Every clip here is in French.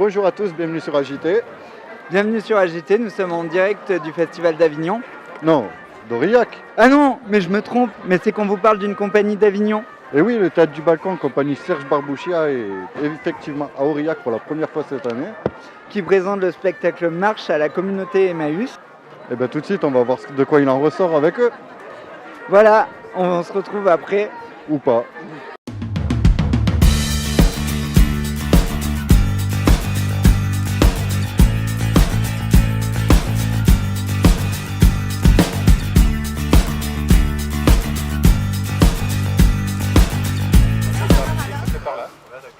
Bonjour à tous, bienvenue sur AJT. Bienvenue sur AGT, nous sommes en direct du Festival d'Avignon. Non, d'Aurillac. Ah non, mais je me trompe, mais c'est qu'on vous parle d'une compagnie d'Avignon. Et oui, le Théâtre du Balcon, compagnie Serge Barbouchia, est effectivement à Aurillac pour la première fois cette année. Qui présente le spectacle Marche à la communauté Emmaüs. Et bien tout de suite, on va voir de quoi il en ressort avec eux, Voilà, on se retrouve après. ou pas.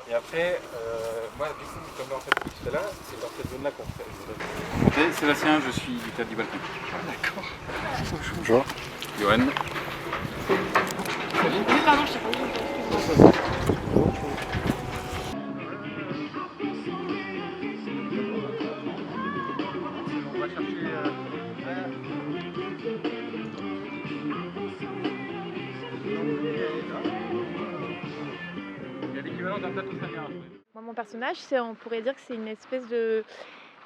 Et après, moi, du coup, comme en fait, tout c'est là, c'est dans cette zone-là qu'on fait. Ok, Sébastien, je suis du Théâtre du Balcon. D'accord. Bonjour. Johan. On va chercher. Il y a l'équivalent d'un plateau samien. Moi, mon personnage, on pourrait dire que c'est une espèce de...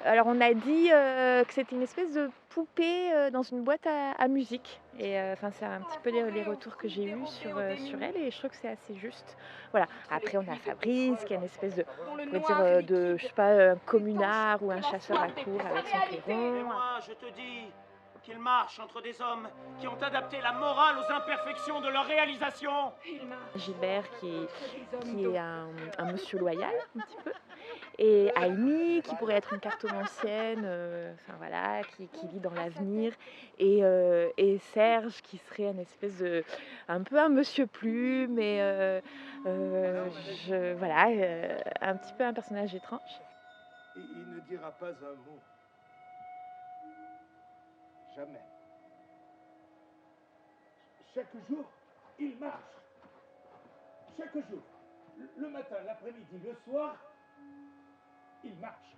Alors, on a dit que c'était une espèce de poupée dans une boîte à musique. Et c'est un petit peu les retours que j'ai eus sur elle et je trouve que c'est assez juste. Voilà. Après, on a Fabrice qui est une espèce de, on pourrait dire, je sais pas, un communard ou un chasseur à courre avec son clairon. Et moi, je te dis qu'il marche entre des hommes qui ont adapté la morale aux imperfections de leur réalisation. Gilbert qui est un monsieur loyal, un petit peu. Et Aimee qui pourrait être une cartomancienne, qui lit dans l'avenir. Et Serge qui serait une espèce de... un peu un monsieur plume, et un petit peu un personnage étrange. Il ne dira pas un mot. Jamais. Chaque jour, il marche. Chaque jour. Le matin, l'après-midi, le soir, il marche.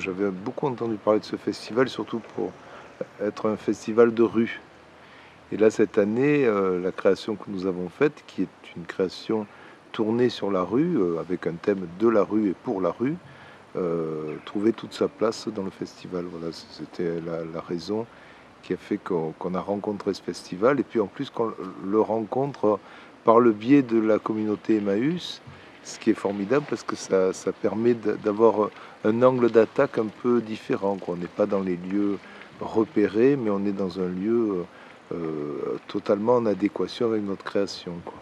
J'avais beaucoup entendu parler de ce festival, surtout pour être un festival de rue. Et là, cette année, la création que nous avons faite, qui est une création tournée sur la rue, avec un thème de la rue et pour la rue, trouvait toute sa place dans le festival. Voilà, c'était la raison qui a fait qu'on a rencontré ce festival. Et puis en plus, qu'on le rencontre par le biais de la communauté Emmaüs, ce qui est formidable parce que ça permet d'avoir un angle d'attaque un peu différent, quoi. On n'est pas dans les lieux repérés, mais on est dans un lieu totalement en adéquation avec notre création, quoi.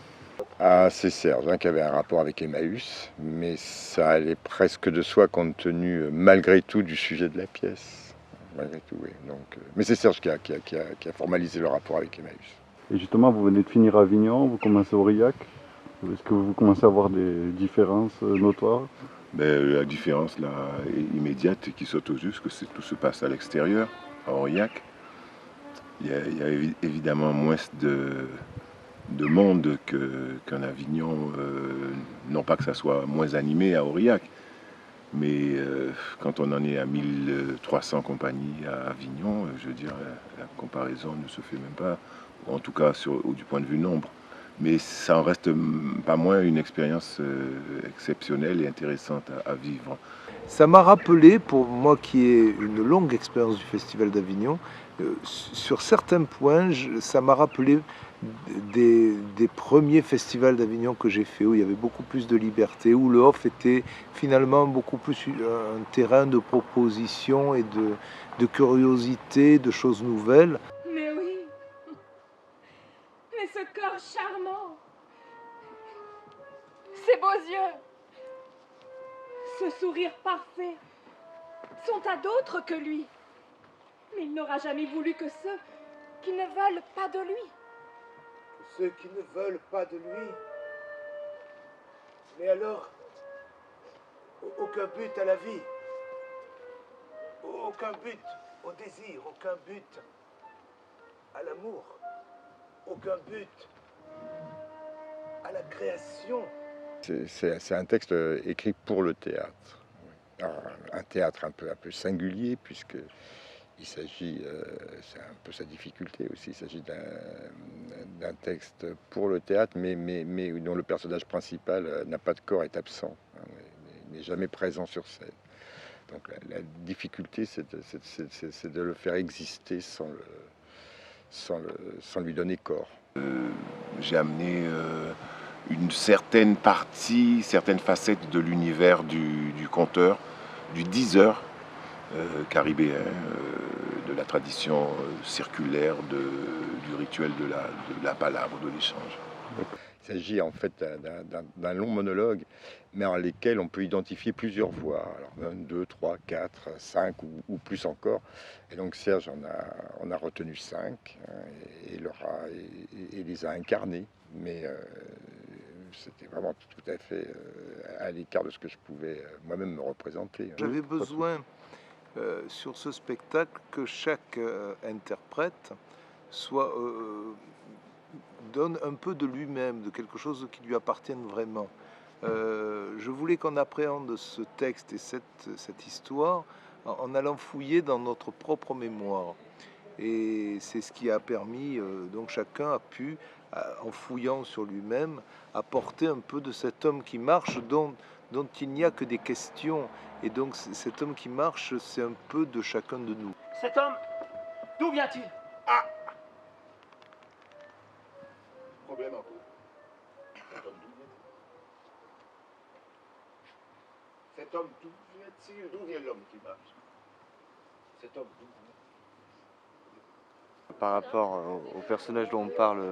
Ah, c'est Serge qui avait un rapport avec Emmaüs, mais ça allait presque de soi compte tenu, malgré tout, du sujet de la pièce. Malgré tout, oui. Donc, mais c'est Serge qui a formalisé le rapport avec Emmaüs. Et justement, vous venez de finir à Avignon, vous commencez à Aurillac. Est-ce que vous commencez à voir des différences notoires? La différence là, immédiate qui saute aux yeux, c'est que tout se passe à l'extérieur, à Aurillac. Il y a évidemment moins de monde qu'en Avignon, non pas que ça soit moins animé à Aurillac, mais quand on en est à 1300 compagnies à Avignon, je veux dire, la comparaison ne se fait même pas, ou en tout cas du point de vue nombre. Mais ça en reste pas moins une expérience exceptionnelle et intéressante à vivre. Ça m'a rappelé, pour moi qui ai une longue expérience du Festival d'Avignon, sur certains points, ça m'a rappelé des premiers festivals d'Avignon que j'ai fait, où il y avait beaucoup plus de liberté, où le off était finalement beaucoup plus un terrain de proposition et de curiosité, de choses nouvelles. Mais oui, mais ce corps charmant, ces beaux yeux, ce sourire parfait sont à d'autres que lui. Mais il n'aura jamais voulu que ceux qui ne veulent pas de lui. Ceux qui ne veulent pas de lui. Mais alors, aucun but à la vie. Aucun but au désir, aucun but à l'amour, aucun but à la création. C'est un texte écrit pour le théâtre. Alors, un théâtre un peu singulier, puisque il s'agit, c'est un peu sa difficulté aussi, il s'agit d'un texte pour le théâtre, mais dont le personnage principal n'a pas de corps, est absent. n'est jamais présent sur scène. Donc la difficulté, c'est de le faire exister sans lui donner corps. J'ai amené une certaine partie, certaines facettes de l'univers du conteur, du diseur caribéen, de la tradition circulaire, du rituel de la palabre, de l'échange. Il s'agit en fait d'un long monologue, mais en lesquels on peut identifier plusieurs voix. Alors 1, 2, 3, 4, 5 ou plus encore. Et donc Serge en a retenu 5 et les a incarnés. Mais c'était vraiment tout à fait à l'écart de ce que je pouvais moi-même me représenter. J'avais besoin sur ce spectacle que chaque interprète donne un peu de lui-même, de quelque chose qui lui appartienne vraiment. Je voulais qu'on appréhende ce texte et cette histoire en allant fouiller dans notre propre mémoire. Et c'est ce qui a permis, donc chacun a pu, en fouillant sur lui-même, apporter un peu de cet homme qui marche, dont il n'y a que des questions. Et donc cet homme qui marche, c'est un peu de chacun de nous. Cet homme, d'où vient-il? Problème en cours. Cet homme, d'où vient l'homme qui marche? Cet homme, d'où vient? Par rapport au personnage dont on parle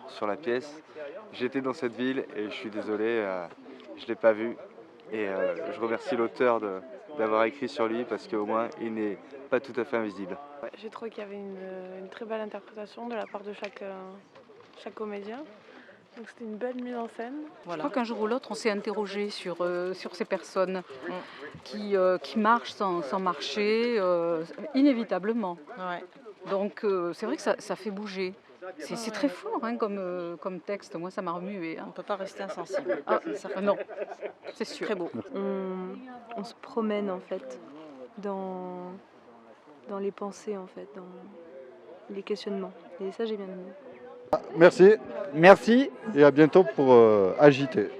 sur la pièce, j'étais dans cette ville et je suis désolé, je ne l'ai pas vu. Et je remercie l'auteur d'avoir écrit sur lui parce qu'au moins il n'est pas tout à fait invisible. Ouais, j'ai trouvé qu'il y avait une très belle interprétation de la part de chaque comédien. Donc c'était une belle mise en scène. Je crois qu'un jour ou l'autre, on s'est interrogé sur ces personnes qui marchent sans marcher, inévitablement. Ouais. Donc c'est vrai que ça fait bouger. C'est très fort hein, comme texte, moi ça m'a remué. Hein. On ne peut pas rester insensible. Non, c'est sûr. Très beau. On se promène en fait dans les pensées, en fait, dans les questionnements. Et ça j'ai bien aimé. Merci. Merci. Et à bientôt pour Agiter.